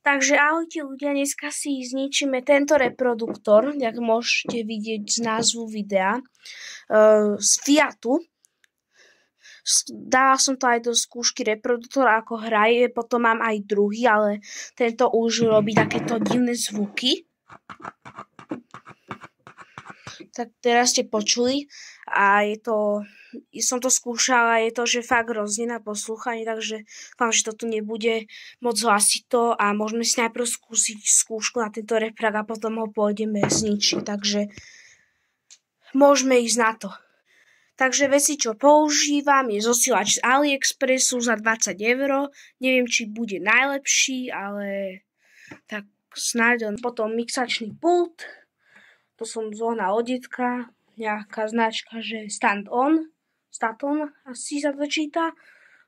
Takže ahojte ľudia, dneska si zničíme tento reproduktor, jak môžete vidieť z názvu videa, z Fiatu. Dala som to aj do skúšky reproduktor, ako hraje, potom mám aj druhý, ale tento už robí takéto divné zvuky. Tak teraz ste počuli a som to skúšala, je to, že fakt hrozne na poslúchanie, takže dúfam, že to tu nebude moc hlasito a môžeme si najprv skúsiť skúšku na tento reprak a potom ho pôjdeme zničiť, takže môžeme ísť na to. Takže veci, čo používam, je zosielač z AliExpressu za 20 €. Neviem, či bude najlepší, ale tak snáď. Potom mixačný pult, to som zohnal od detka, nejaká značka, že Staton, asi sa to číta.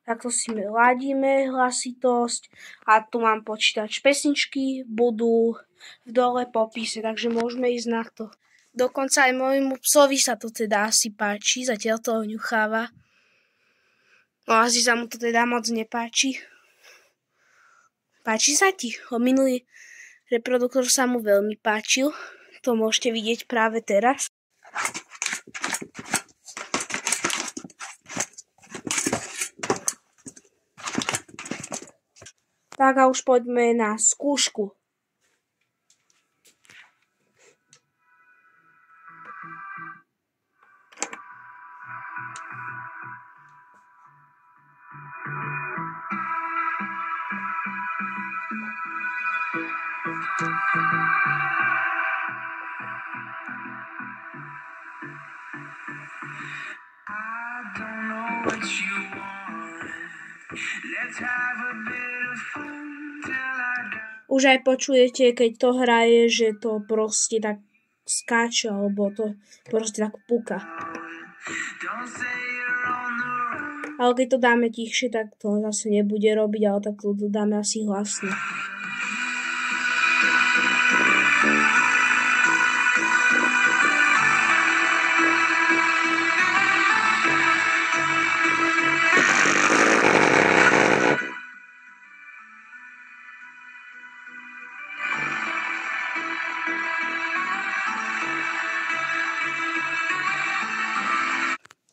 Takto si ladíme hlasitosť a tu mám počítač. Pesničky budú v dole popise, takže môžeme ísť na to. Dokonca aj môjmu psovi sa to teda asi páči, zatiaľ toho ňucháva. No asi sa mu to teda moc nepáči. Páči sa ti? Minulý reproduktor sa mu veľmi páčil. To môžete vidieť práve teraz. Tak a už poďme na skúšku. Už aj počujete, keď to hraje, že to proste tak skáče, alebo to proste tak puka. Ale keď to dáme tichšie, tak to zase nebude robiť, ale tak to dáme asi hlasne.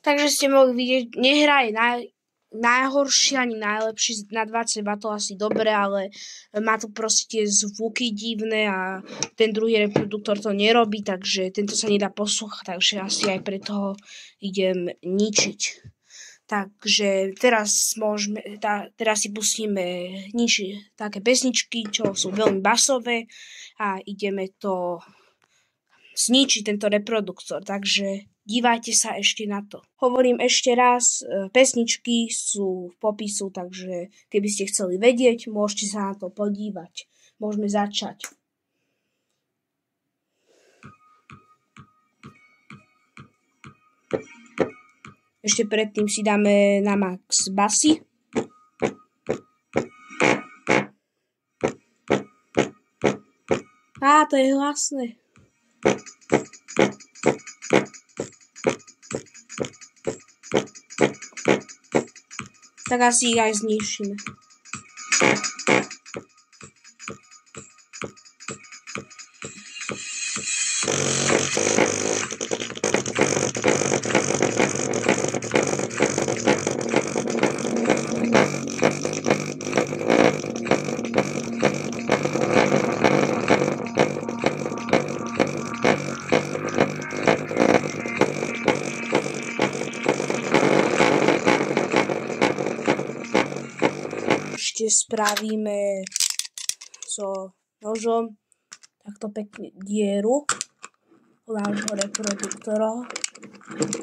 Takže ste mohli vidieť, nehraje najhorší ani najlepší, na 20 W asi dobre, ale má to proste tie zvuky divné a ten druhý reproduktor to nerobí, takže tento sa nedá poslúchať, takže asi aj preto ho idem ničiť. Takže teraz si pustíme také pesničky, čo sú veľmi basové a ideme to zničiť, tento reproduktor, takže dívajte sa ešte na to. Hovorím ešte raz, pesničky sú v popisu, takže keby ste chceli vedieť, môžete sa na to podívať. Môžeme začať. Ešte predtým si dáme na max basy. To je hlasné. Tak asi ich aj znižíme. Spravíme so nožom takto pekne dieru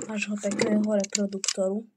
nášho pekného reproduktoru.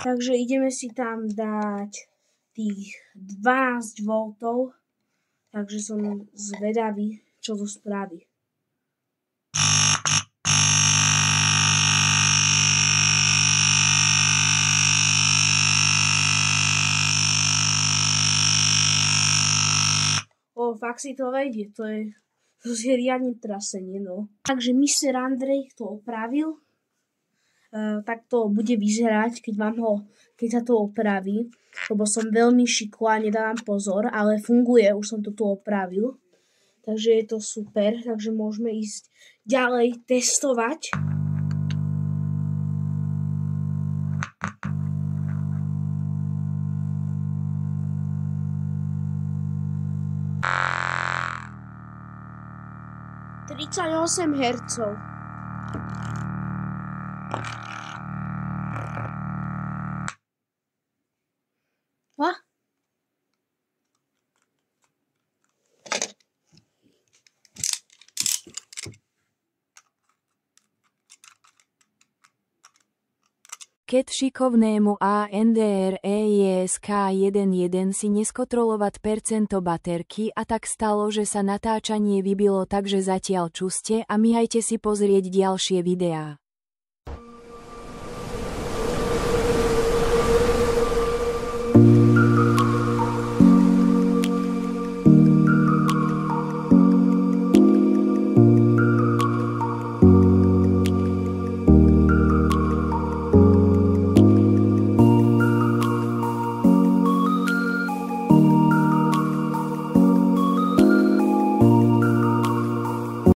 Takže ideme si tam dať tých 12 V, takže som zvedavý, čo to spraví. Fakt si to vedie, to je riadne trasenie, no. Takže Mr. Andrej to opravil. Tak to bude vyzerať, keď sa to opraví, lebo som veľmi šikla, nedávam pozor, ale funguje, už som to tu opravil, takže je to super, takže môžeme ísť ďalej testovať. Hz. Keď šikovnému ANDREISK11 si neskontrolovať percento baterky a tak stalo, že sa natáčanie vybilo, takže zatiaľ čuste a myhajte si pozrieť ďalšie videá.